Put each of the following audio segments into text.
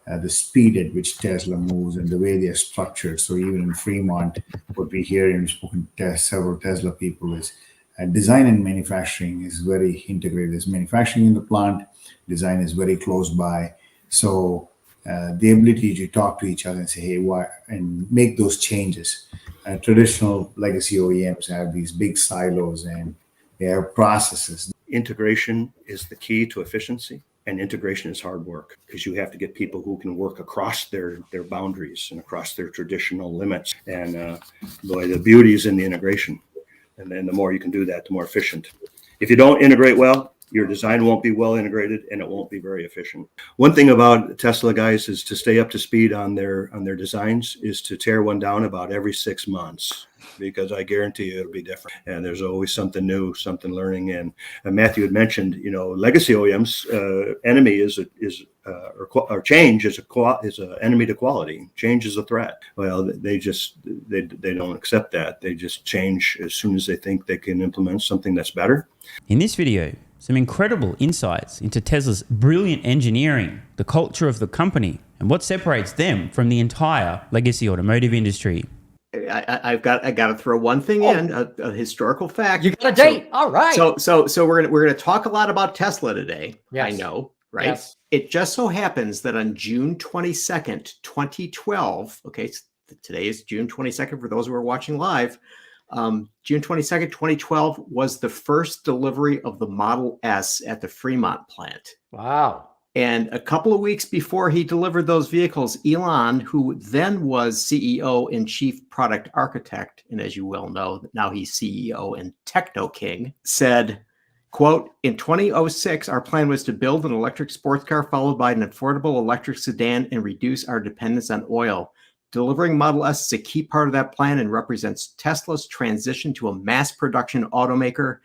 the speed at which Tesla moves and the way they are structured. So even in Fremont, what we hear in spoken to several Tesla people is design and manufacturing is very integrated. There's manufacturing in the plant, design is very close by. So the ability to talk to each other and say, hey, why, and make those changes. Traditional legacy OEMs have these big silos and they have processes. Integration is the key to efficiency, and integration is hard work because you have to get people who can work across their boundaries and across their traditional limits. And boy, the beauty is in the integration. And then the more you can do that, the more efficient. If you don't integrate well, your design won't be well integrated and it won't be very efficient. One thing about Tesla guys is to stay up to speed on their designs is to tear one down about every 6 months, because I guarantee you it'll be different. And there's always something new, something learning. And Matthew had mentioned, legacy OEMs enemy or change is an enemy to quality. Change is a threat. Well, they don't accept that. They just change as soon as they think they can implement something that's better. In this video, some incredible insights into Tesla's brilliant engineering, the culture of the company, and what separates them from the entire legacy automotive industry. I got to throw one thing in, a historical fact. You got a date. All right. So we're going to talk a lot about Tesla today. Yes. I know, right? Yes. It just so happens that on June 22nd, 2012, okay, today is June 22nd for those who are watching live. June 22nd, 2012 was the first delivery of the Model S at the Fremont plant. Wow. And a couple of weeks before he delivered those vehicles, Elon, who then was CEO and chief product architect, and as you well know, now he's CEO and Techno King, said, quote, in 2006, our plan was to build an electric sports car followed by an affordable electric sedan and reduce our dependence on oil. Delivering Model S is a key part of that plan and represents Tesla's transition to a mass production automaker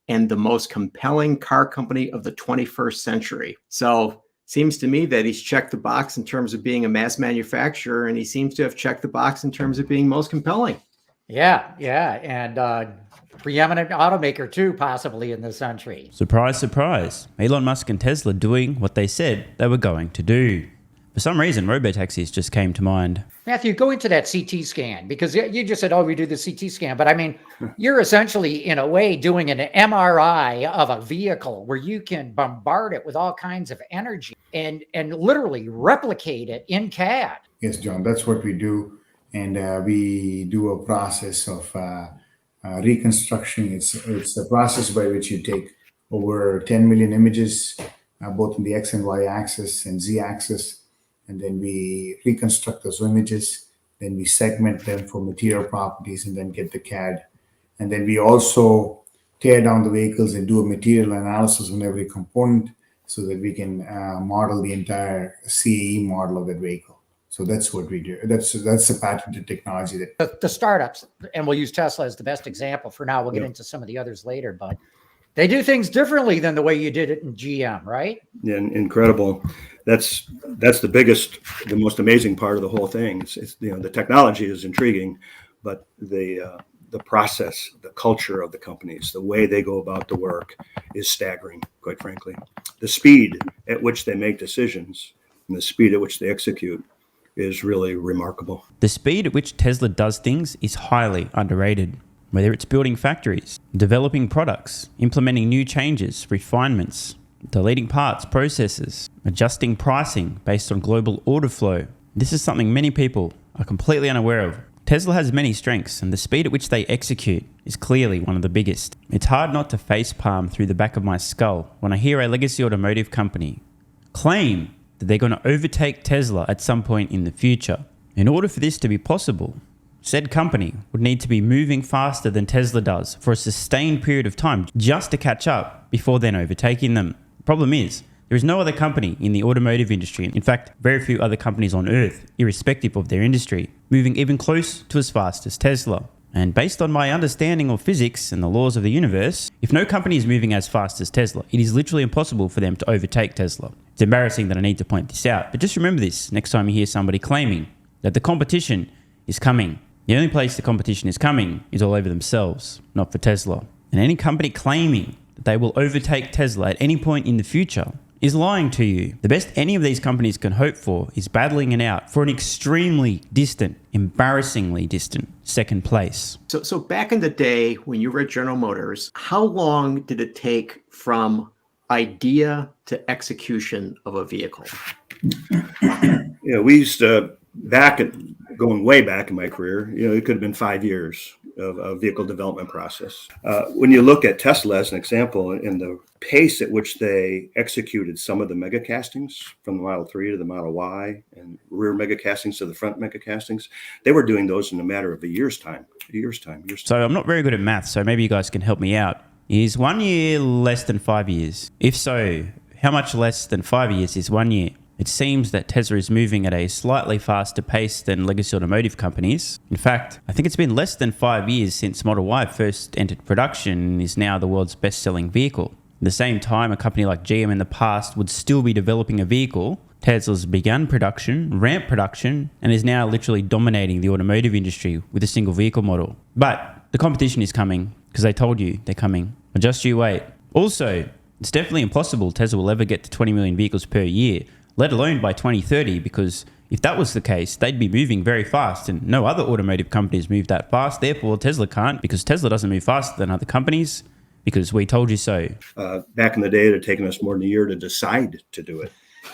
and the most compelling car company of the 21st century. So seems to me that he's checked the box in terms of being a mass manufacturer, and he seems to have checked the box in terms of being most compelling. Yeah. And preeminent automaker too, possibly in this century. Surprise, surprise. Elon Musk and Tesla doing what they said they were going to do. For some reason, robotaxis just came to mind. Matthew, go into that CT scan, because you just said, we do the CT scan. But I mean, you're essentially, in a way, doing an MRI of a vehicle where you can bombard it with all kinds of energy and literally replicate it in CAD. Yes, John, that's what we do. And we do a process of reconstruction. It's a process by which you take over 10 million images, both in the X and Y axis and Z axis. And then we reconstruct those images, then we segment them for material properties and then get the CAD. And then we also tear down the vehicles and do a material analysis on every component so that we can model the entire CAE model of that vehicle. So that's what we do. That's the patented technology. The startups, and we'll use Tesla as the best example for now. We'll get into some of the others later, but they do things differently than the way you did it in GM, right? Yeah, incredible. That's the most amazing part of the whole thing. It's the technology is intriguing, but the process, the culture of the companies, the way they go about the work is staggering, quite frankly. The speed at which they make decisions and the speed at which they execute is really remarkable. The speed at which Tesla does things is highly underrated. Whether it's building factories, developing products, implementing new changes, refinements, deleting parts, processes, adjusting pricing based on global order flow. This is something many people are completely unaware of. Tesla has many strengths, and the speed at which they execute is clearly one of the biggest. It's hard not to facepalm through the back of my skull when I hear a legacy automotive company claim that they're going to overtake Tesla at some point in the future. In order for this to be possible, said company would need to be moving faster than Tesla does for a sustained period of time just to catch up before then overtaking them. The problem is, there is no other company in the automotive industry, in fact, very few other companies on Earth, irrespective of their industry, moving even close to as fast as Tesla. And based on my understanding of physics and the laws of the universe, if no company is moving as fast as Tesla, it is literally impossible for them to overtake Tesla. It's embarrassing that I need to point this out, but just remember this next time you hear somebody claiming that the competition is coming. The only place the competition is coming is all over themselves, not for Tesla. And any company claiming that they will overtake Tesla at any point in the future is lying to you. The best any of these companies can hope for is battling it out for an extremely distant, embarrassingly distant second place. So back in the day when you were at General Motors, how long did it take from idea to execution of a vehicle? We used to, going way back in my career, it could have been 5 years of a vehicle development process. When you look at Tesla as an example, in the pace at which they executed some of the mega castings from the Model 3 to the Model Y and rear mega castings to the front mega castings, they were doing those in a matter of a year's time. So I'm not very good at math, so maybe you guys can help me out. Is 1 year less than 5 years? If so, how much less than 5 years is 1 year? It seems that Tesla is moving at a slightly faster pace than legacy automotive companies. In fact, I think it's been less than 5 years since Model Y first entered production and is now the world's best-selling vehicle. At the same time, a company like GM in the past would still be developing a vehicle. Tesla's begun production, ramped production, and is now literally dominating the automotive industry with a single vehicle model. But the competition is coming because they told you they're coming. Just you wait. Also, it's definitely impossible Tesla will ever get to 20 million vehicles per year, let alone by 2030, because if that was the case, they'd be moving very fast and no other automotive companies move that fast. Therefore, Tesla can't, because Tesla doesn't move faster than other companies, because we told you so. Back in the day, it had taken us more than a year to decide to do it,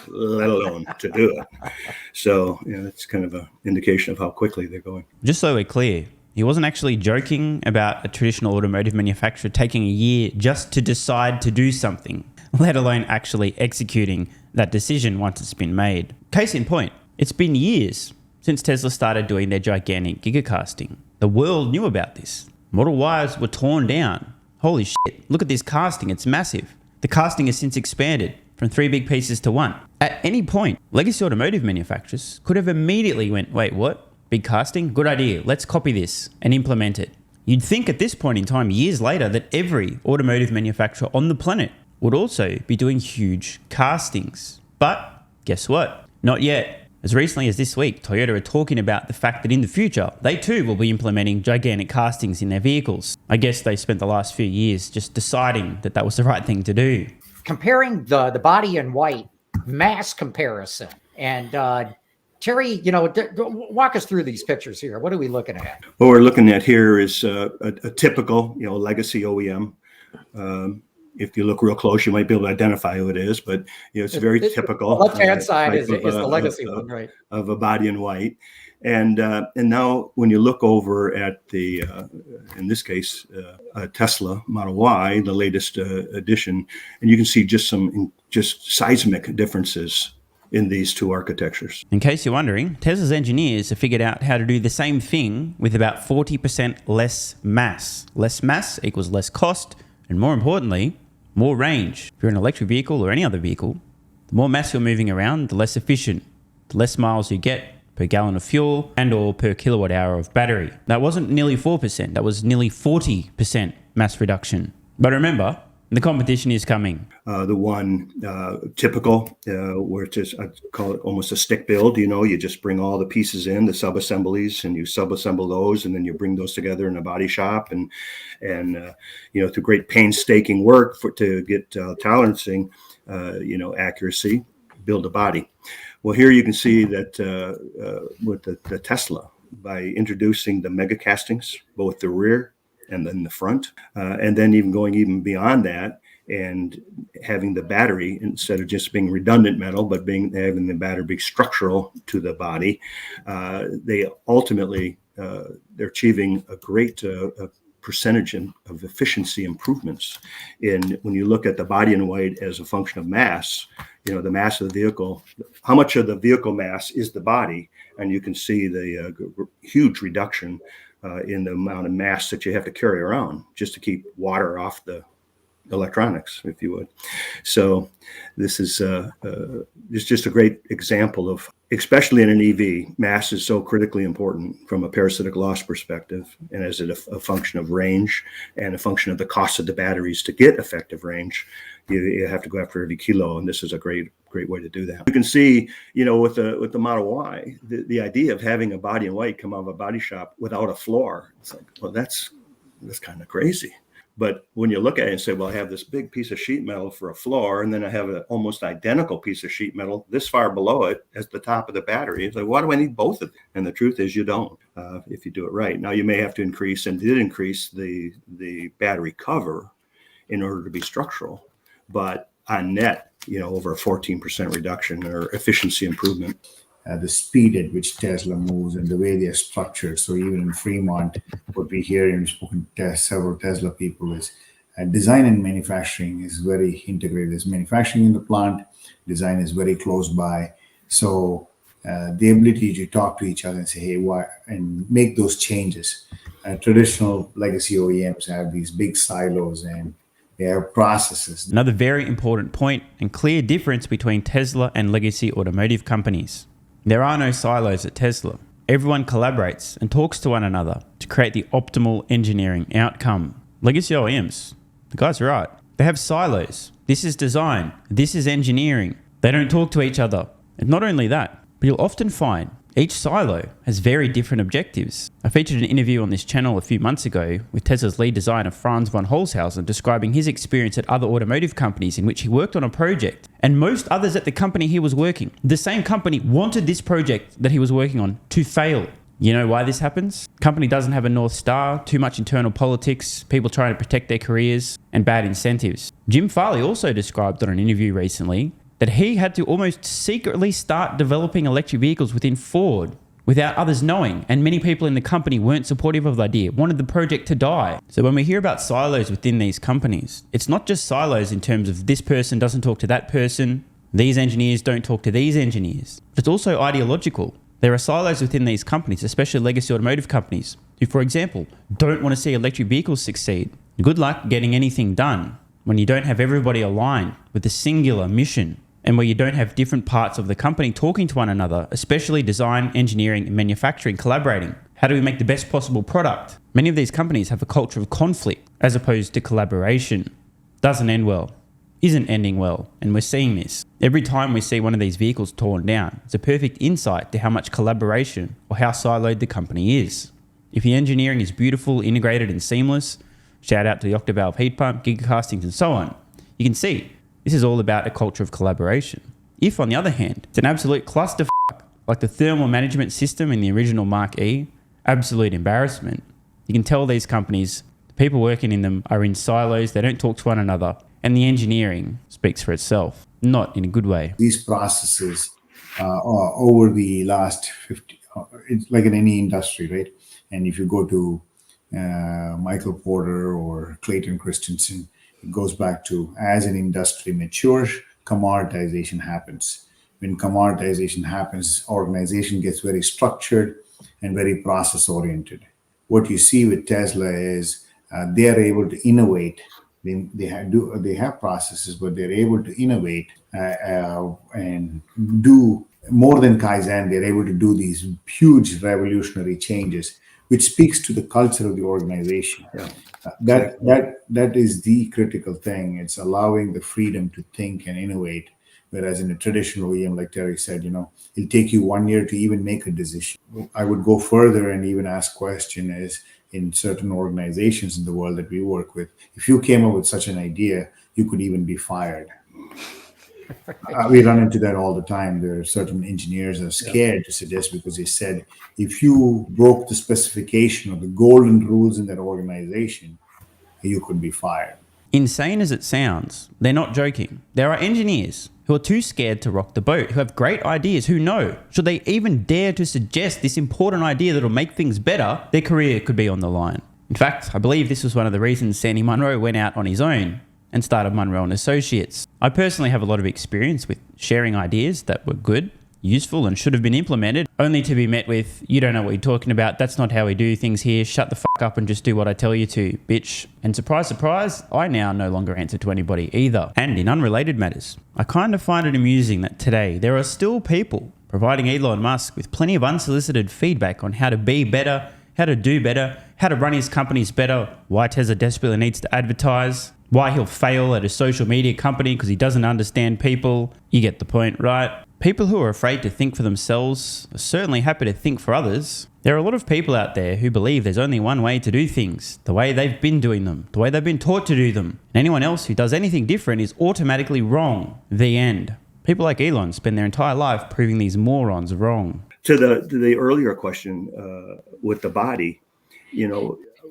let alone to do it. So, it's kind of an indication of how quickly they're going. Just so we're clear, he wasn't actually joking about a traditional automotive manufacturer taking a year just to decide to do something, let alone actually executing that decision once it's been made. Case in point, it's been years since Tesla started doing their gigantic gigacasting. The world knew about this. Model Ys were torn down. Holy shit, look at this casting, it's massive. The casting has since expanded from 3 big pieces to 1. At any point, legacy automotive manufacturers could have immediately went, wait, what? Big casting? Good idea. Let's copy this and implement it. You'd think at this point in time, years later, that every automotive manufacturer on the planet would also be doing huge castings. But guess what? Not yet. As recently as this week, Toyota are talking about the fact that in the future, they too will be implementing gigantic castings in their vehicles. I guess they spent the last few years just deciding that that was the right thing to do. Comparing the body in white, mass comparison. And Terry, walk us through these pictures here. What are we looking at? What we're looking at here is a typical, legacy OEM. If you look real close, you might be able to identify who it is, but it's very typical. The left-hand side is the legacy one, right? Of a body in white. And now when you look over at the, in this case, Tesla Model Y, the latest edition, and you can see just seismic differences in these two architectures. In case you're wondering, Tesla's engineers have figured out how to do the same thing with about 40% less mass. Less mass equals less cost, and more importantly, more range. If you're an electric vehicle or any other vehicle, the more mass you're moving around, the less efficient, the less miles you get per gallon of fuel and or per kilowatt hour of battery. That wasn't nearly 4%, that was nearly 40% mass reduction. But remember, the competition is coming. The one typical, where it's just, I call it almost a stick build. You just bring all the pieces in, the sub-assemblies, and you sub-assemble those, and then you bring those together in a body shop, and through great painstaking work to get tolerancing, accuracy, build a body. Well, here you can see that with the Tesla, by introducing the mega castings, both the rear and then the front, and then going beyond that, and having the battery, instead of just being redundant metal, but having the battery be structural to the body, they ultimately they're achieving a great percentage of efficiency improvements. When you look at the body in white as a function of mass, the mass of the vehicle, how much of the vehicle mass is the body, and you can see the huge reduction in the amount of mass that you have to carry around just to keep water off the electronics, if you would. So this is just a great example of, especially in an EV, mass is so critically important from a parasitic loss perspective, and as a function of range and a function of the cost of the batteries to get effective range. You have to go after every kilo, and this is a great way to do that. You can see, with the Model Y, the idea of having a body in white come out of a body shop without a floor. It's like, well, that's kind of crazy. But when you look at it and say, well, I have this big piece of sheet metal for a floor, and then I have an almost identical piece of sheet metal this far below it as the top of the battery. It's like, why do I need both of them? And the truth is you don't, if you do it right. Now, you may have to increase, and did increase, the battery cover in order to be structural. But on net, over a 14% reduction or efficiency improvement. The speed at which Tesla moves and the way they are structured. So even in Fremont, what we hear, and we've spoken to several Tesla people, is design and manufacturing is very integrated. There's manufacturing in the plant, design is very close by. So the ability to talk to each other and say, hey, why, and make those changes. Traditional legacy OEMs have these big silos and they have processes. Another very important point and clear difference between Tesla and legacy automotive companies. There are no silos at Tesla. Everyone collaborates and talks to one another to create the optimal engineering outcome. Legacy OEMs, the guys are right. They have silos. This is design. This is engineering. They don't talk to each other. And not only that, but you'll often find each silo has very different objectives. I featured an interview on this channel a few months ago with Tesla's lead designer Franz von Holzhausen describing his experience at other automotive companies in which he worked on a project, and most others at the company he was working, the same company, wanted this project that he was working on to fail. You know why this happens? Company doesn't have a North Star, too much internal politics, people trying to protect their careers, and bad incentives. Jim Farley also described on an interview recently that he had to almost secretly start developing electric vehicles within Ford without others knowing, and many people in the company weren't supportive of the idea, wanted the project to die. So when we hear about silos within these companies, it's not just silos in terms of this person doesn't talk to that person, these engineers don't talk to these engineers. It's also ideological. There are silos within these companies, especially legacy automotive companies, who, for example, don't want to see electric vehicles succeed. Good luck getting anything done when you don't have everybody aligned with a singular mission, and where you don't have different parts of the company talking to one another, especially design, engineering, and manufacturing, collaborating. How do we make the best possible product? Many of these companies have a culture of conflict as opposed to collaboration. Doesn't end well, isn't ending well, and we're seeing this. Every time we see one of these vehicles torn down, it's a perfect insight to how much collaboration or how siloed the company is. If the engineering is beautiful, integrated, and seamless, shout out to the octovalve heat pump, gigacastings, and so on, you can see this is all about a culture of collaboration. If, on the other hand, it's an absolute clusterfuck, like the thermal management system in the original Mark E, absolute embarrassment, you can tell these companies, the people working in them are in silos, they don't talk to one another, and the engineering speaks for itself, not in a good way. These processes over the last 50, it's like in any industry, right? And if you go to Michael Porter or Clayton Christensen, it goes back to, as an industry matures, commoditization happens. When commoditization happens, organization gets very structured and very process oriented. What you see with Tesla is they are able to innovate. They have processes, but they're able to innovate and do more than Kaizen. They're able to do these huge revolutionary changes, which speaks to the culture of the organization. Yeah. That is the critical thing. It's allowing the freedom to think and innovate. Whereas in a traditional OEM, like Terry said, it'll take you 1 year to even make a decision. I would go further and even ask question is, in certain organizations in the world that we work with, if you came up with such an idea, you could even be fired. We run into that all the time. There are certain engineers that are scared to suggest, because they said, if you broke the specification of the golden rules in that organization, you could be fired. Insane as it sounds, they're not joking. There are engineers who are too scared to rock the boat, who have great ideas, who know, should they even dare to suggest this important idea that'll make things better, their career could be on the line. In fact, I believe this was one of the reasons Sandy Munro went out on his own and started Munro & Associates. I personally have a lot of experience with sharing ideas that were good, useful, and should have been implemented, only to be met with, you don't know what you're talking about, that's not how we do things here, shut the fuck up and just do what I tell you to, bitch. And surprise, surprise, I now no longer answer to anybody either. And in unrelated matters, I kind of find it amusing that today there are still people providing Elon Musk with plenty of unsolicited feedback on how to be better, how to do better, how to run his companies better, why Tesla desperately needs to advertise, why he'll fail at a social media company because he doesn't understand people. You get the point, right? People who are afraid to think for themselves are certainly happy to think for others. There are a lot of people out there who believe there's only one way to do things, the way they've been doing them, the way they've been taught to do them. And anyone else who does anything different is automatically wrong. The end. People like Elon spend their entire life proving these morons wrong. To the earlier question with the body,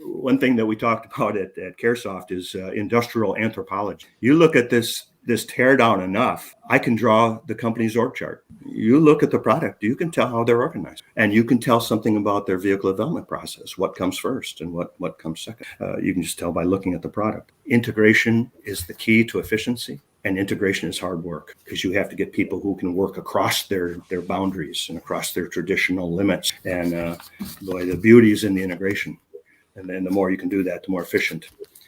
one thing that we talked about at CareSoft is industrial anthropology. You look at this teardown enough, I can draw the company's org chart. You look at the product, you can tell how they're organized. And you can tell something about their vehicle development process, what comes first and what comes second. You can just tell by looking at the product. Integration is the key to efficiency. And integration is hard work because you have to get people who can work across their boundaries and across their traditional limits. And the beauty is in the integration. And then the more you can do that, the more efficient.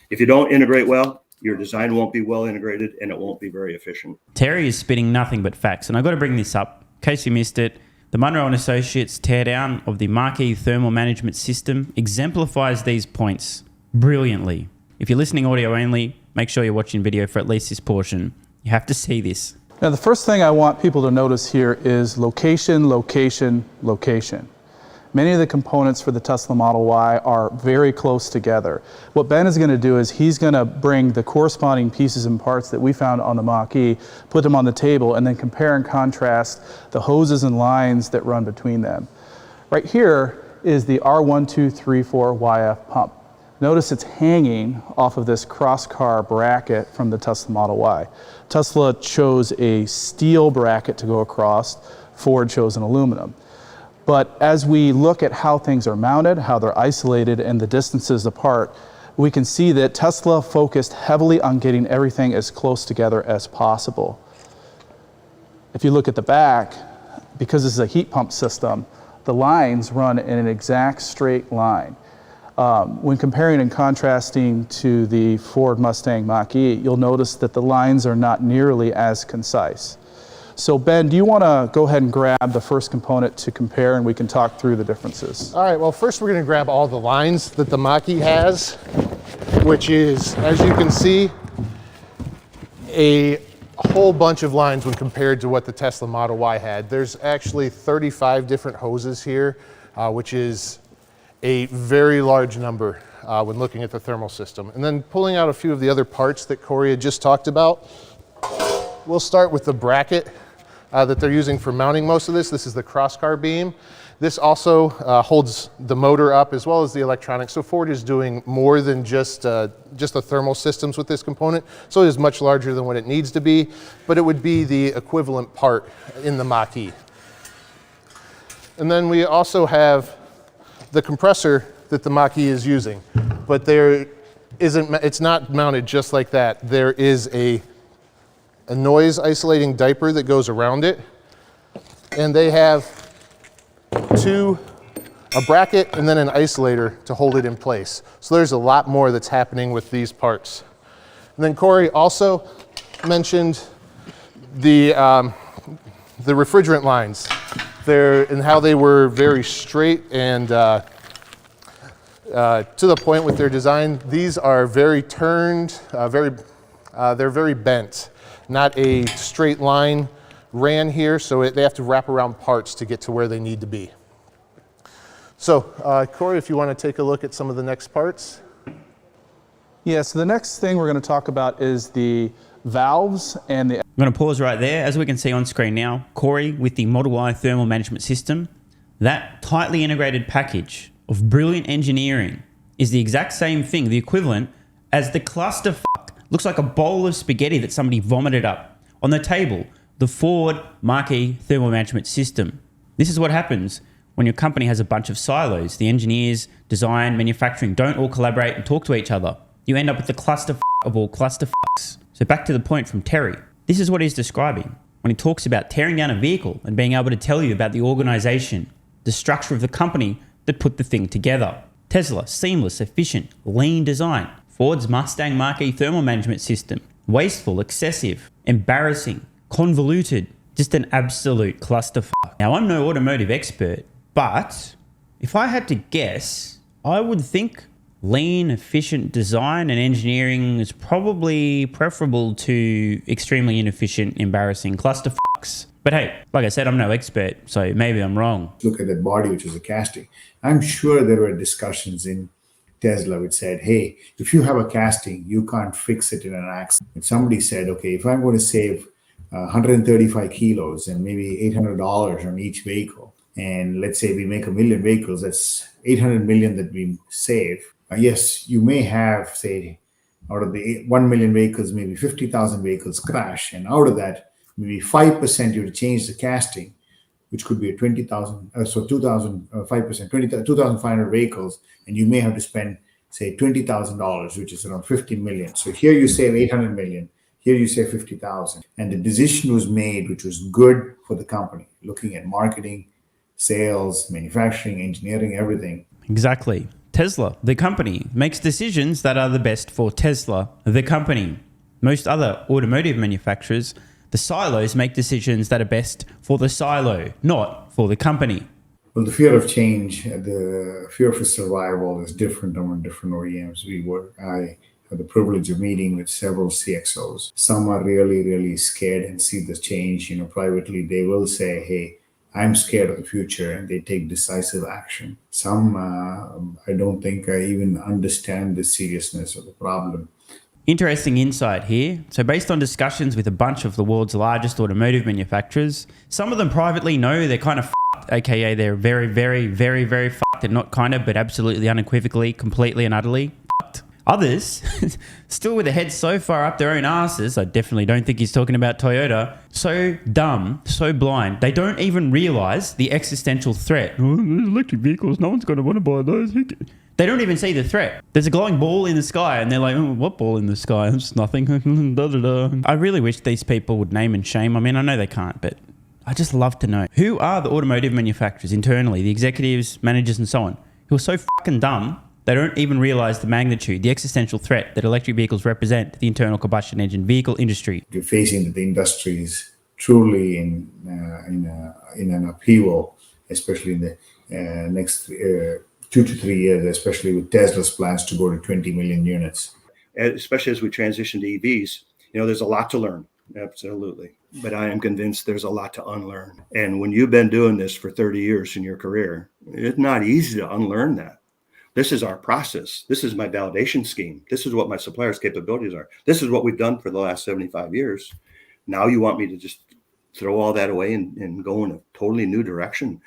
If you don't integrate well, your design won't be well integrated and it won't be very efficient. Terry is spitting nothing but facts. And I've got to bring this up in case you missed it. The Munro & Associates teardown of the Marquee thermal management system exemplifies these points brilliantly. If you're listening audio only, make sure you're watching video for at least this portion. You have to see this. Now, the first thing I want people to notice here is location, location, location. Many of the components for the Tesla Model Y are very close together. What Ben is going to do is he's going to bring the corresponding pieces and parts that we found on the Mach-E, put them on the table, and then compare and contrast the hoses and lines that run between them. Right here is the R1234YF pump. Notice it's hanging off of this cross-car bracket from the Tesla Model Y. Tesla chose a steel bracket to go across, Ford chose an aluminum. But as we look at how things are mounted, how they're isolated, and the distances apart, we can see that Tesla focused heavily on getting everything as close together as possible. If you look at the back, because this is a heat pump system, the lines run in an exact straight line. When comparing and contrasting to the Ford Mustang Mach-E, you'll notice that the lines are not nearly as concise. So Ben, do you want to go ahead and grab the first component to compare and we can talk through the differences? All right, well, first we're going to grab all the lines that the Mach-E has, which is, as you can see, a whole bunch of lines when compared to what the Tesla Model Y had. There's actually 35 different hoses here, which is a very large number when looking at the thermal system. And then pulling out a few of the other parts that Corey had just talked about, we'll start with the bracket that they're using for mounting most of this. This is the crosscar beam. This also holds the motor up as well as the electronics. So Ford is doing more than just the thermal systems with this component. So it is much larger than what it needs to be, but it would be the equivalent part in the Mach-E. And then we also have the compressor that the Mach-E is using, but it's not mounted just like that. There is a noise isolating diaper that goes around it, and they have a bracket and then an isolator to hold it in place. So there's a lot more that's happening with these parts. And then Corey also mentioned the refrigerant lines there and how they were very straight and to the point with their design. These are very turned, they're very bent. Not a straight line ran here, so they have to wrap around parts to get to where they need to be. So, Corey, if you want to take a look at some of the next parts. Yeah, so the next thing we're going to talk about is the valves and the... I'm going to pause right there. As we can see on screen now, Corey with the Model Y thermal management system, that tightly integrated package of brilliant engineering is the exact same thing, the equivalent as the clusterfuck. Looks like a bowl of spaghetti that somebody vomited up. On the table, the Ford Mach-E thermal management system. This is what happens when your company has a bunch of silos. The engineers, design, manufacturing don't all collaborate and talk to each other. You end up with the clusterfuck of all clusterfucks. So back to the point from Terry. This is what he's describing when he talks about tearing down a vehicle and being able to tell you about the organization, the structure of the company that put the thing together. Tesla, seamless, efficient, lean design. Ford's Mustang Mach-E thermal management system, wasteful, excessive, embarrassing, convoluted, just an absolute clusterfuck. Now, I'm no automotive expert, but if I had to guess, I would think Lean, efficient design and engineering is probably preferable to extremely inefficient, embarrassing clusterfucks. But hey, like I said, I'm no expert, so maybe I'm wrong. Look at that body, which is a casting. I'm sure there were discussions in Tesla which said, hey, if you have a casting, you can't fix it in an accident. And somebody said, okay, if I'm going to save 135 kilos and maybe $800 on each vehicle, and let's say we make 1 million vehicles, that's 800 million that we save. Yes, you may have, say, out of the 1 million vehicles, maybe 50,000 vehicles crash. And out of that, maybe 5% you to change the casting, which could be a 20,000, so 2,000, 5%, 2,500 vehicles. And you may have to spend, say, $20,000, which is around 50 million. So here you save 800 million. Here you say 50,000. And the decision was made, which was good for the company, looking at marketing, sales, manufacturing, engineering, everything. Exactly. Tesla, the company, makes decisions that are the best for Tesla, the company. Most other automotive manufacturers, the silos, make decisions that are best for the silo, not for the company. Well, the fear of change, the fear of survival is different among different OEMs. I had the privilege of meeting with several CXOs. Some are really, really scared and see the change. Privately, they will say, hey, I'm scared of the future, and they take decisive action. Some, I don't think I even understand the seriousness of the problem. Interesting insight here. So based on discussions with a bunch of the world's largest automotive manufacturers, some of them privately know they're kind of fucked, aka they're very, very, very, very fucked, and not kind of, but absolutely unequivocally, completely and utterly fucked. Others, still with their heads so far up their own asses, I definitely don't think he's talking about Toyota, so dumb, so blind, they don't even realize the existential threat. Oh, electric vehicles, no one's going to want to buy those. They don't even see the threat. There's a glowing ball in the sky, and they're like, oh, what ball in the sky? It's nothing. I really wish these people would name and shame. I mean, I know they can't, but I just love to know. Who are the automotive manufacturers internally, the executives, managers, and so on, who are so fucking dumb they don't even realize the magnitude, the existential threat that electric vehicles represent to the internal combustion engine vehicle industry? You're facing that the industry is truly in an upheaval, especially in the next 2 to 3 years, especially with Tesla's plans to go to 20 million units. Especially as we transition to EVs, there's a lot to learn. Absolutely. But I am convinced there's a lot to unlearn. And when you've been doing this for 30 years in your career, it's not easy to unlearn that. This is our process. This is my validation scheme. This is what my suppliers' capabilities are. This is what we've done for the last 75 years. Now you want me to just throw all that away and go in a totally new direction?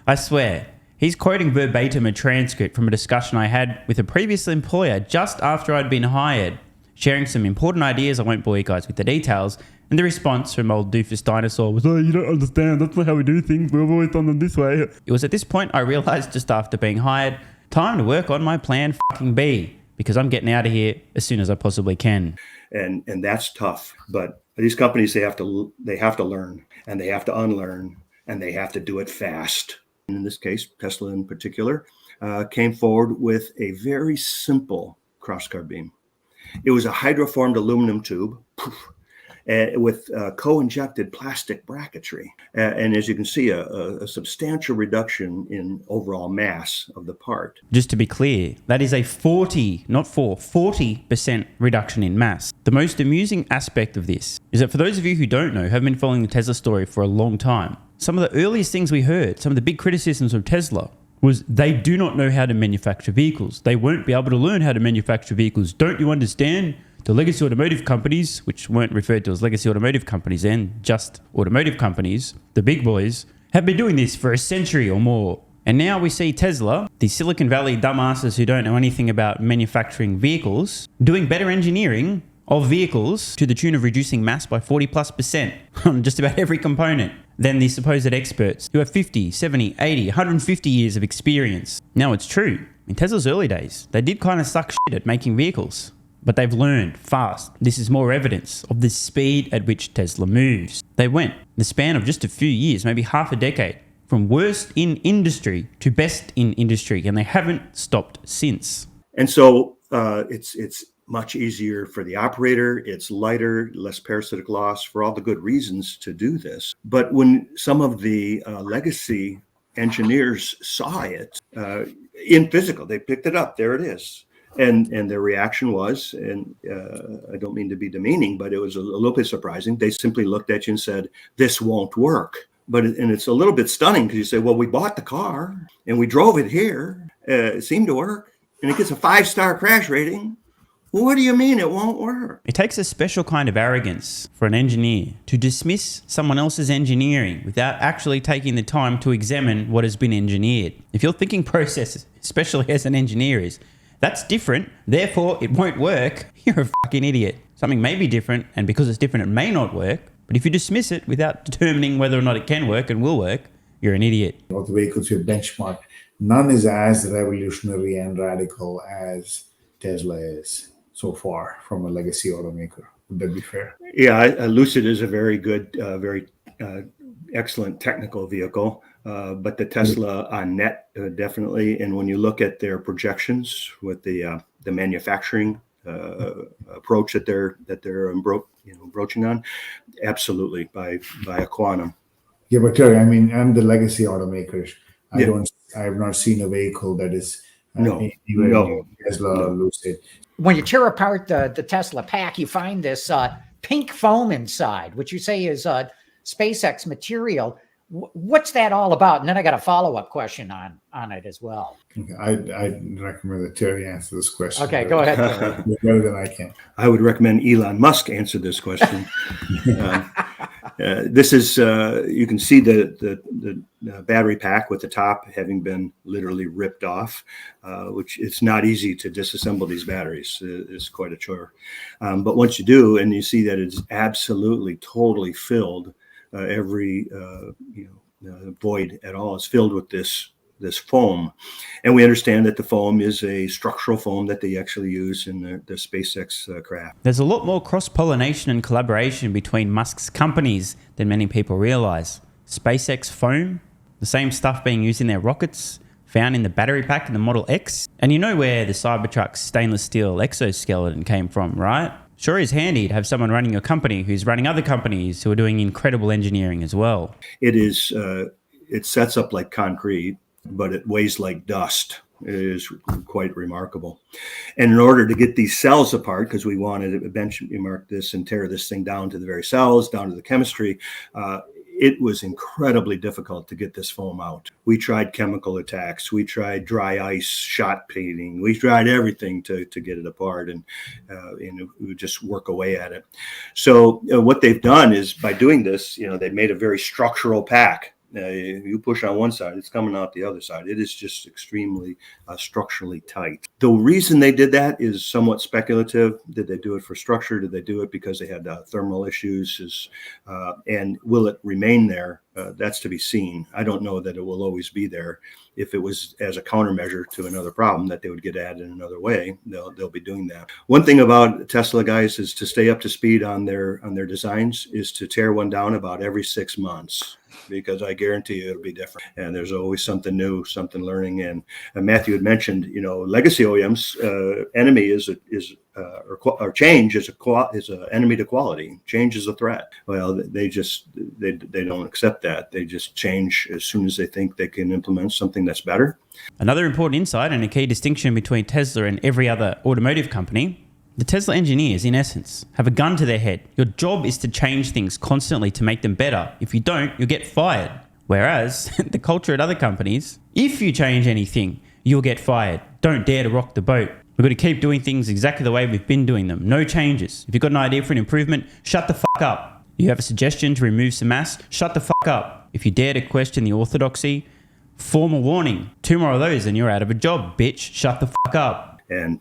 I swear, he's quoting verbatim a transcript from a discussion I had with a previous employer just after I'd been hired, sharing some important ideas. I won't bore you guys with the details. And the response from old doofus dinosaur was, oh, you don't understand. That's not how we do things. We've always done them this way. It was at this point I realized, just after being hired, time to work on my plan fucking B, because I'm getting out of here as soon as I possibly can. And that's tough. But these companies, they have to learn, and they have to unlearn, and they have to do it fast. And in this case, Tesla in particular, came forward with a very simple crosscar beam. It was a hydroformed aluminum tube with co-injected plastic bracketry. And as you can see, a substantial reduction in overall mass of the part. Just to be clear, that is a 40% reduction in mass. The most amusing aspect of this is that for those of you who don't know, have been following the Tesla story for a long time, some of the earliest things we heard, some of the big criticisms of Tesla, was they do not know how to manufacture vehicles. They won't be able to learn how to manufacture vehicles. Don't you understand? The legacy automotive companies, which weren't referred to as legacy automotive companies then, just automotive companies, the big boys, have been doing this for a century or more. And now we see Tesla, the Silicon Valley dumbasses who don't know anything about manufacturing vehicles, doing better engineering of vehicles to the tune of reducing mass by 40+% on just about every component than the supposed experts who have 50, 70, 80, 150 years of experience. Now it's true. In Tesla's early days, they did kind of suck shit at making vehicles. But they've learned fast. This is more evidence of the speed at which Tesla moves. They went, in the span of just a few years, maybe half a decade, from worst in industry to best in industry, and they haven't stopped since. And so it's much easier for the operator. It's lighter, less parasitic loss, for all the good reasons to do this. But when some of the legacy engineers saw it in physical, they picked it up. There it is. And their reaction was, and I don't mean to be demeaning, but it was a little bit surprising. They simply looked at you and said, "This won't work." And it's a little bit stunning because you say, "Well, we bought the car and we drove it here. It seemed to work, and it gets a 5-star crash rating. Well, what do you mean it won't work?" It takes a special kind of arrogance for an engineer to dismiss someone else's engineering without actually taking the time to examine what has been engineered. If your thinking process, especially as an engineer, is that's different, therefore it won't work, you're a fucking idiot. Something may be different, and because it's different, it may not work. But if you dismiss it without determining whether or not it can work and will work, you're an idiot. All the vehicles we've benchmarked, none is as revolutionary and radical as Tesla is so far from a legacy automaker. Would that be fair? Yeah, Lucid is a very good, very excellent technical vehicle, but the Tesla on net definitely. And when you look at their projections with the manufacturing approach that they're broaching on, absolutely by a quantum. Yeah, but Terry, I mean, I'm the legacy automakers. Yeah. I have not seen a vehicle that is No. Tesla, Lucid. When you tear apart the Tesla pack, you find this pink foam inside, which you say is SpaceX material. What's that all about? And then I got a follow-up question on it as well. Okay, I'd recommend that Terry answer this question. Okay, go ahead, Terry. Better than I can. I would recommend Elon Musk answer this question. This is, you can see the battery pack with the top having been literally ripped off, which it's not easy to disassemble these batteries. It's quite a chore. But once you do, and you see that it's absolutely totally filled, every void at all is filled with this foam. And we understand that the foam is a structural foam that they actually use in the SpaceX craft. There's a lot more cross-pollination and collaboration between Musk's companies than many people realize. SpaceX foam, the same stuff being used in their rockets, found in the battery pack in the Model X. And you know where the Cybertruck's stainless steel exoskeleton came from, right? Sure is handy to have someone running your company who's running other companies who are doing incredible engineering as well. It is, it sets up like concrete, but it weighs like dust. It is quite remarkable. And in order to get these cells apart, because we wanted to benchmark this and tear this thing down to the very cells, down to the chemistry, it was incredibly difficult to get this foam out. We tried chemical attacks. We tried dry ice shot painting. We tried everything to get it apart, and we would just work away at it. So what they've done is by doing this, they've made a very structural pack. You push on one side, it's coming out the other side. It is just extremely structurally tight. The reason they did that is somewhat speculative. Did they do it for structure? Did they do it because they had thermal issues? And will it remain there? That's to be seen. I don't know that it will always be there. If it was as a countermeasure to another problem that they would get at in another way, they'll be doing that. One thing about Tesla guys is to stay up to speed on their designs is to tear one down about every 6 months, because I guarantee you it'll be different. And there's always something new, something learning. And Matthew had mentioned, legacy OEMs enemy or change is an enemy to quality. Change is a threat. Well, they don't accept that. They just change as soon as they think they can implement something that's better. Another important insight and a key distinction between Tesla and every other automotive company: the Tesla engineers, in essence, have a gun to their head. Your job is to change things constantly to make them better. If you don't, you'll get fired. Whereas the culture at other companies, if you change anything, you'll get fired. Don't dare to rock the boat. We've got to keep doing things exactly the way we've been doing them. No changes. If you've got an idea for an improvement, shut the fuck up. You have a suggestion to remove some mass, shut the fuck up. If you dare to question the orthodoxy, formal warning. 2 more of those and you're out of a job, bitch. Shut the fuck up. And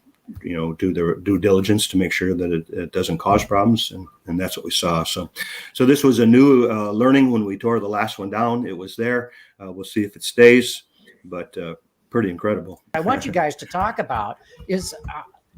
do their due diligence to make sure that it doesn't cause problems, and that's what we saw. So this was a new learning when we tore the last one down. It was there. We'll see if it stays, but pretty incredible. I want you guys to talk about is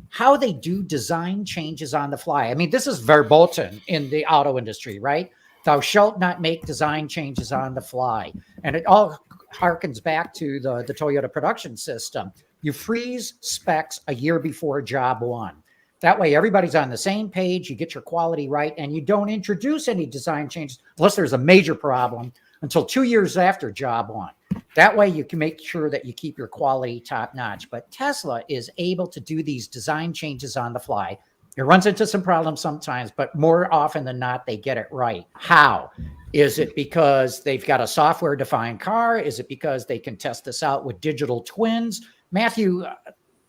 how they do design changes on the fly. I mean, this is verboten in the auto industry, right? Thou shalt not make design changes on the fly. And it all harkens back to the Toyota production system. You freeze specs a year before job one. That way, everybody's on the same page. You get your quality right, and you don't introduce any design changes unless there's a major problem until 2 years after job one. That way you can make sure that you keep your quality top notch. But Tesla is able to do these design changes on the fly. It runs into some problems sometimes, but more often than not, they get it right. How? Is it because they've got a software defined car? Is it because they can test this out with digital twins? Matthew,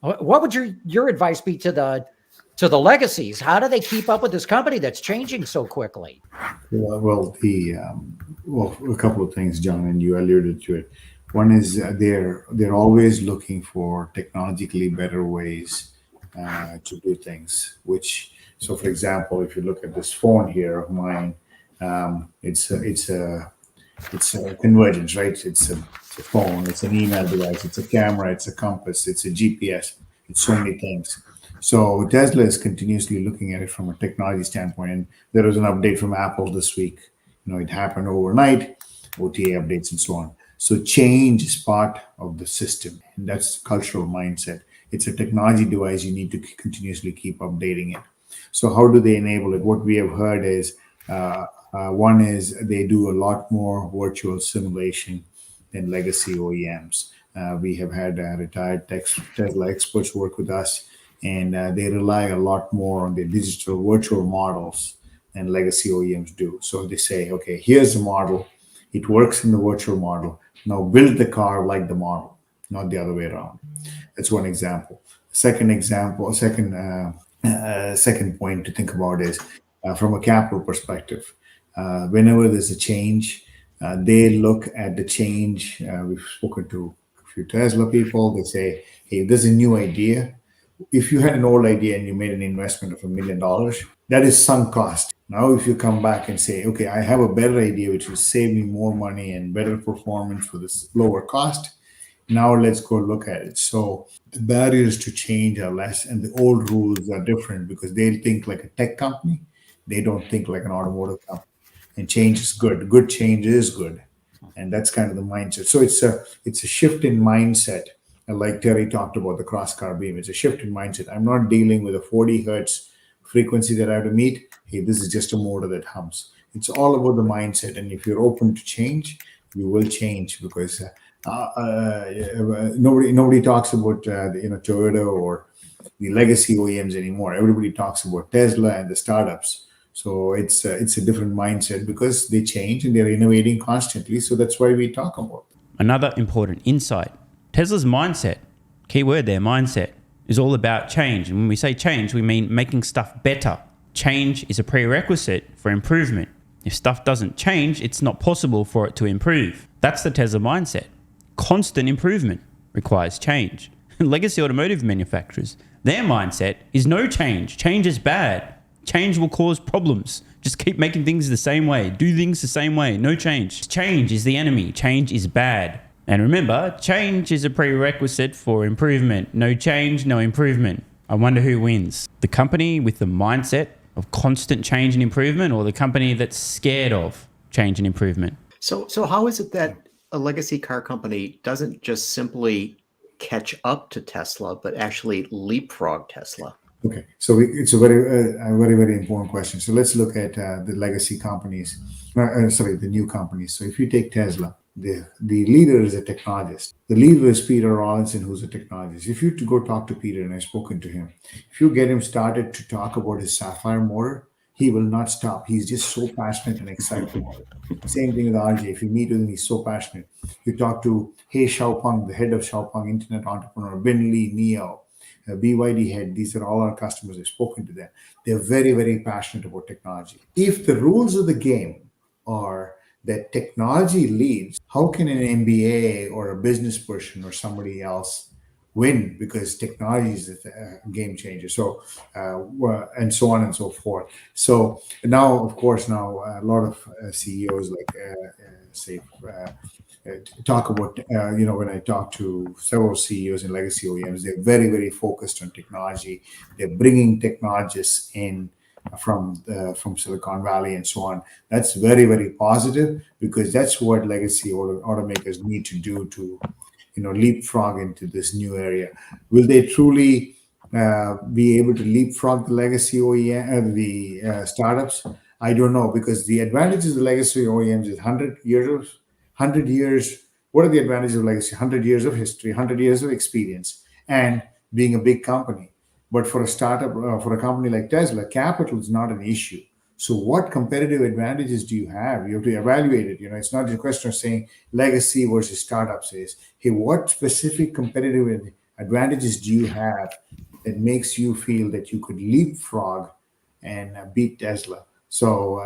what would your advice be to the legacies? How do they keep up with this company that's changing so quickly? Well, a couple of things, John, and you alluded to it. One is they're always looking for technologically better ways to do things. So for example, if you look at this phone here of mine, it's a convergence, right? It's a phone, it's an email device, it's a camera, it's a compass, it's a GPS, it's so many things. So Tesla is continuously looking at it from a technology standpoint, and there was an update from Apple this week. It happened overnight, OTA updates and so on. So change is part of the system, and that's the cultural mindset. It's a technology device. You need to continuously keep updating it. So how do they enable it? What we have heard is one is they do a lot more virtual simulation than legacy OEMs. We have had retired Tesla experts work with us, and they rely a lot more on the digital virtual models than legacy OEMs do. So they say, okay, here's the model. It works in the virtual model. Now build the car like the model, not the other way around. That's one example. Second point to think about is from a capital perspective. Whenever there's a change, they look at the change. We've spoken to a few Tesla people. They say, hey, there's a new idea. If you had an old idea and you made an investment of $1 million, that is sunk cost. Now, if you come back and say, okay, I have a better idea, which will save me more money and better performance for this lower cost, now let's go look at it. So the barriers to change are less, and the old rules are different because they think like a tech company. They don't think like an automotive company. And change is good. Good change is good. And that's kind of the mindset. So it's a shift in mindset. And like Terry talked about the cross-car beam, it's a shift in mindset. I'm not dealing with a 40 hertz frequency that I have to meet. Hey, this is just a motor that hums. It's all about the mindset. And if you're open to change, you will change because nobody talks about Toyota or the legacy OEMs anymore. Everybody talks about Tesla and the startups. So it's a different mindset because they change and they're innovating constantly. So that's why we talk about them. Another important insight. Tesla's mindset, key word there, mindset, is all about change. And when we say change, we mean making stuff better. Change is a prerequisite for improvement. If stuff doesn't change, it's not possible for it to improve. That's the Tesla mindset. Constant improvement requires change. Legacy automotive manufacturers, their mindset is no change. Change is bad. Change will cause problems. Just keep making things the same way. Do things the same way. No change. Change is the enemy. Change is bad. And remember, change is a prerequisite for improvement. No change, no improvement. I wonder who wins. The company with the mindset of constant change and improvement, or the company that's scared of change and improvement? So how is it that a legacy car company doesn't just simply catch up to Tesla, but actually leapfrog Tesla? Okay, so it's a very important question. So let's look at the legacy companies. The new companies. So if you take Tesla, the leader is a technologist. The leader is Peter Rawlinson, who's a technologist. If you to go talk to Peter, and I've spoken to him, if you get him started to talk about his Sapphire motor, he will not stop. He's just so passionate and excited about it. Same thing with RJ. If you meet with him, he's so passionate. You talk to He Xiaopeng, the head of Xiaopeng Internet Entrepreneur, Bin Lee, Neo, BYD head. These are all our customers. I've spoken to them. They're very, very passionate about technology. If the rules of the game are that technology leads, how can an MBA or a business person or somebody else win? Because technology is a game changer. So, and so on and so forth. So now, of course, a lot of CEOs talk about, when I talk to several CEOs in legacy OEMs, they're very, very focused on technology. They're bringing technologists in from Silicon Valley and so on. That's very, very positive because that's what legacy automakers need to do to, leapfrog into this new area. Will they truly be able to leapfrog the legacy OEM, the startups? I don't know, because the advantages of the legacy OEMs is 100 years What are the advantages of legacy? 100 years of history, 100 years of experience, and being a big company. But for a startup, for a company like Tesla, capital is not an issue. So what competitive advantages do you have? You have to evaluate it. It's not just a question of saying legacy versus startup says, hey, what specific competitive advantages do you have that makes you feel that you could leapfrog and beat Tesla? So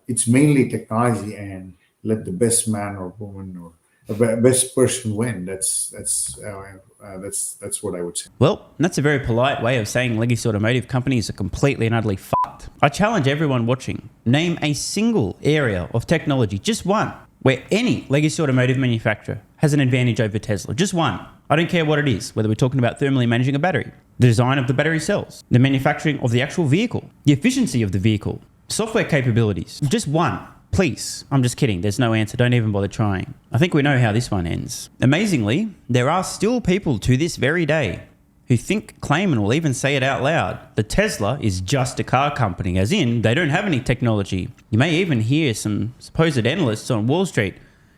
it's mainly technology, and let the best man or woman or the best person win. That's what I would say. Well, that's a very polite way of saying legacy automotive companies are completely and utterly fucked. I challenge everyone watching, name a single area of technology, just one, where any legacy automotive manufacturer has an advantage over Tesla. Just one. I don't care what it is, whether we're talking about thermally managing a battery, the design of the battery cells, the manufacturing of the actual vehicle, the efficiency of the vehicle, software capabilities. Just one. Please. I'm just kidding. There's no answer. Don't even bother trying. I think we know how this one ends. Amazingly, there are still people to this very day who think, claim, and will even say it out loud that Tesla is just a car company, as in they don't have any technology. You may even hear some supposed analysts on Wall Street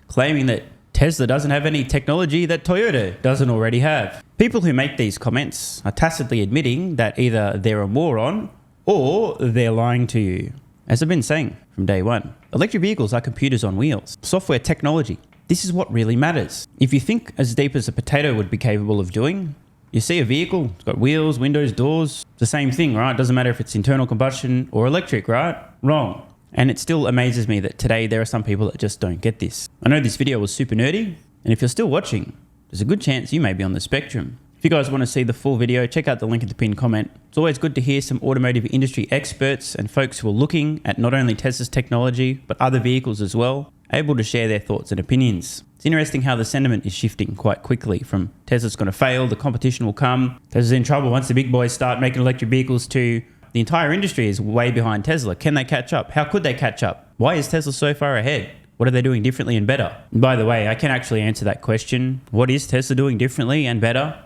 claiming that Tesla doesn't have any technology that Toyota doesn't already have. People who make these comments are tacitly admitting that either they're a moron or they're lying to you. As I've been saying from day one, electric vehicles are computers on wheels, software technology. This is what really matters. If you think as deep as a potato would be capable of doing, you see a vehicle, it's got wheels, windows, doors, it's the same thing, right? It doesn't matter if it's internal combustion or electric, right? Wrong. And it still amazes me that today there are some people that just don't get this. I know this video was super nerdy, and if you're still watching, there's a good chance you may be on the spectrum. If you guys want to see the full video, check out the link in the pinned comment. It's always good to hear some automotive industry experts and folks who are looking at not only Tesla's technology, but other vehicles as well, able to share their thoughts and opinions. It's interesting how the sentiment is shifting quite quickly from Tesla's going to fail, the competition will come, Tesla's in trouble once the big boys start making electric vehicles, to the entire industry is way behind Tesla. Can they catch up? How could they catch up? Why is Tesla so far ahead? What are they doing differently and better? And by the way, I can actually answer that question. What is Tesla doing differently and better?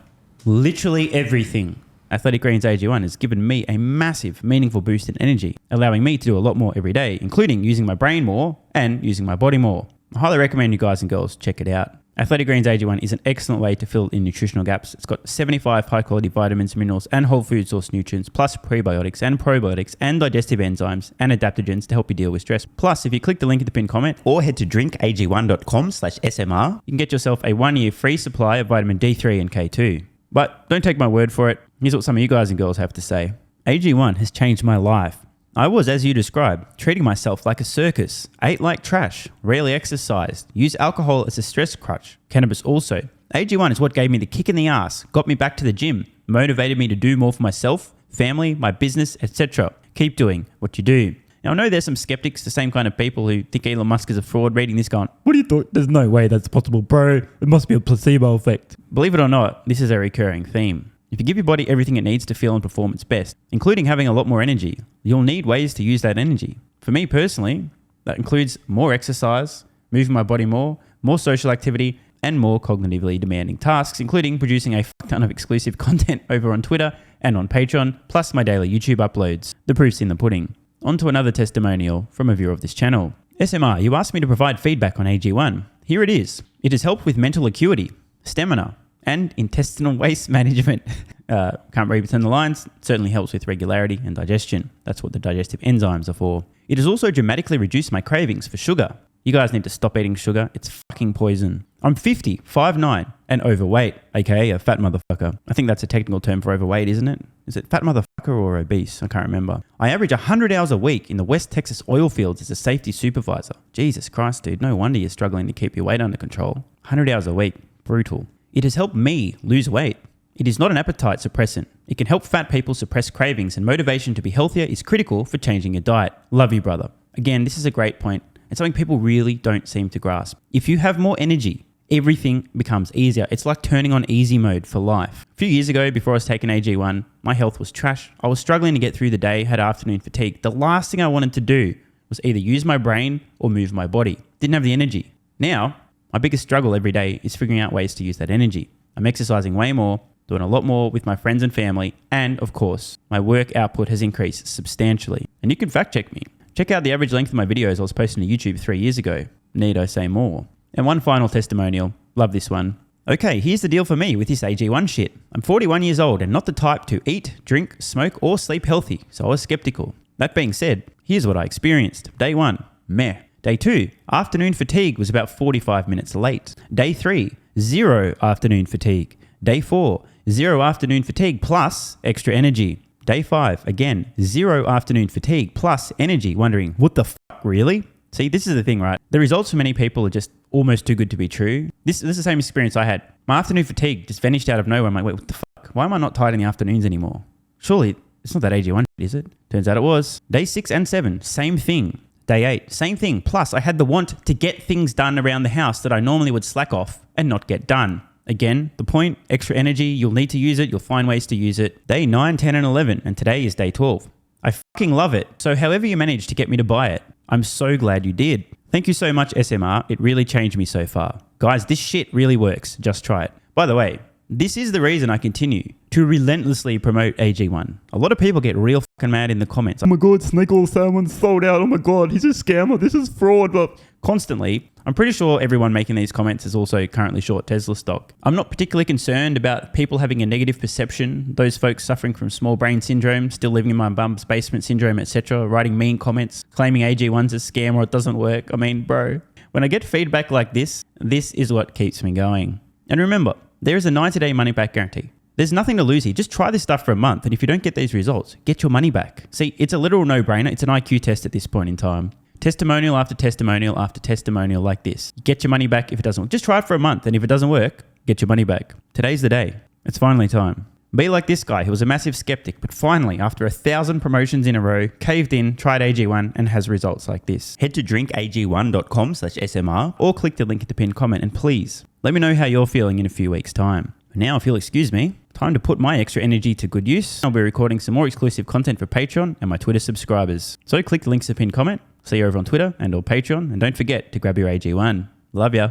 Literally everything. Athletic Greens AG1 has given me a massive, meaningful boost in energy, allowing me to do a lot more every day, including using my brain more and using my body more. I highly recommend you guys and girls check it out. Athletic Greens AG1 is an excellent way to fill in nutritional gaps. It's got 75 high-quality vitamins, minerals, and whole food source nutrients, plus prebiotics and probiotics and digestive enzymes and adaptogens to help you deal with stress. Plus, if you click the link in the pinned comment or head to drinkag1.com/SMR, you can get yourself a 1-year free supply of vitamin D3 and K2. But don't take my word for it. Here's what some of you guys and girls have to say. AG1 has changed my life. I was, as you described, treating myself like a circus, ate like trash, rarely exercised, used alcohol as a stress crutch, cannabis also. AG1 is what gave me the kick in the ass, got me back to the gym, motivated me to do more for myself, family, my business, etc. Keep doing what you do. Now, I know there's some skeptics, the same kind of people who think Elon Musk is a fraud, reading this going, what do you thought? There's no way that's possible, bro. It must be a placebo effect. Believe it or not, this is a recurring theme. If you give your body everything it needs to feel and perform its best, including having a lot more energy, you'll need ways to use that energy. For me personally, that includes more exercise, moving my body more social activity, and more cognitively demanding tasks, including producing a ton of exclusive content over on Twitter and on Patreon, plus my daily YouTube uploads. The proof's in the pudding. On to another testimonial from a viewer of this channel. SMR, you asked me to provide feedback on AG1. Here it is. It has helped with mental acuity, stamina, and intestinal waste management. Can't read between the lines. It certainly helps with regularity and digestion. That's what the digestive enzymes are for. It has also dramatically reduced my cravings for sugar. You guys need to stop eating sugar. It's fucking poison. I'm 50, 5'9", and overweight, aka a fat motherfucker. I think that's a technical term for overweight, isn't it? Is it fat motherfucker or obese? I can't remember. I average 100 hours a week in the West Texas oil fields as a safety supervisor. Jesus Christ, dude. No wonder you're struggling to keep your weight under control. 100 hours a week. Brutal. It has helped me lose weight. It is not an appetite suppressant. It can help fat people suppress cravings, and motivation to be healthier is critical for changing your diet. Love you, brother. Again, this is a great point. It's something people really don't seem to grasp. If you have more energy, everything becomes easier. It's like turning on easy mode for life. A few years ago, before I was taking AG1, my health was trash. I was struggling to get through the day, had afternoon fatigue. The last thing I wanted to do was either use my brain or move my body. Didn't have the energy. Now, my biggest struggle every day is figuring out ways to use that energy. I'm exercising way more, doing a lot more with my friends and family, and of course, my work output has increased substantially. And you can fact check me. Check out the average length of my videos I was posting to YouTube 3 years ago. Need I say more? And one final testimonial. Love this one. Okay, here's the deal for me with this AG1 shit. I'm 41 years old and not the type to eat, drink, smoke, or sleep healthy, so I was skeptical. That being said, here's what I experienced. Day 1, meh. Day 2, afternoon fatigue was about 45 minutes late. Day 3, 0 afternoon fatigue. Day 4, 0 afternoon fatigue plus extra energy. Day 5, again, 0 afternoon fatigue plus energy. Wondering, what the fuck, really? See, this is the thing, right? The results for many people are just almost too good to be true. This is the same experience I had. My afternoon fatigue just vanished out of nowhere. I'm like, wait, what the fuck? Why am I not tired in the afternoons anymore? Surely it's not that AG1, is it? Turns out it was. Day 6 and 7, same thing. Day 8, same thing. Plus, I had the want to get things done around the house that I normally would slack off and not get done. Again, the point, extra energy, you'll need to use it. You'll find ways to use it. Day 9, 10, and 11, and today is day 12. I fucking love it. So however you managed to get me to buy it, I'm so glad you did. Thank you so much, SMR. It really changed me so far. Guys, this shit really works. Just try it. By the way, this is the reason I continue to relentlessly promote AG1. A lot of people get real fucking mad in the comments. Oh my God, Snake Oil Salmon's sold out. Oh my God, he's a scammer. This is fraud. But constantly, I'm pretty sure everyone making these comments is also currently short Tesla stock. I'm not particularly concerned about people having a negative perception, those folks suffering from small brain syndrome, still living in my bum's basement syndrome, etc., writing mean comments, claiming AG1's a scam or it doesn't work. I mean, bro, when I get feedback like this is what keeps me going. And remember, there is a 90-day money-back guarantee. There's nothing to lose here. Just try this stuff for a month, and if you don't get these results, get your money back. See, it's a literal no-brainer. It's an IQ test at this point in time. Testimonial after testimonial after testimonial like this. Get your money back if it doesn't work. Just try it for a month, and if it doesn't work, get your money back. Today's the day. It's finally time. Be like this guy who was a massive skeptic, but finally, after 1,000 promotions in a row, caved in, tried AG1, and has results like this. Head to drinkag1.com/SMR or click the link at the pinned comment, and please, let me know how you're feeling in a few weeks' time. Now, if you'll excuse me, time to put my extra energy to good use. I'll be recording some more exclusive content for Patreon and my Twitter subscribers. So click the links in the pinned comment. See you over on Twitter and or Patreon, and don't forget to grab your AG1. Love ya.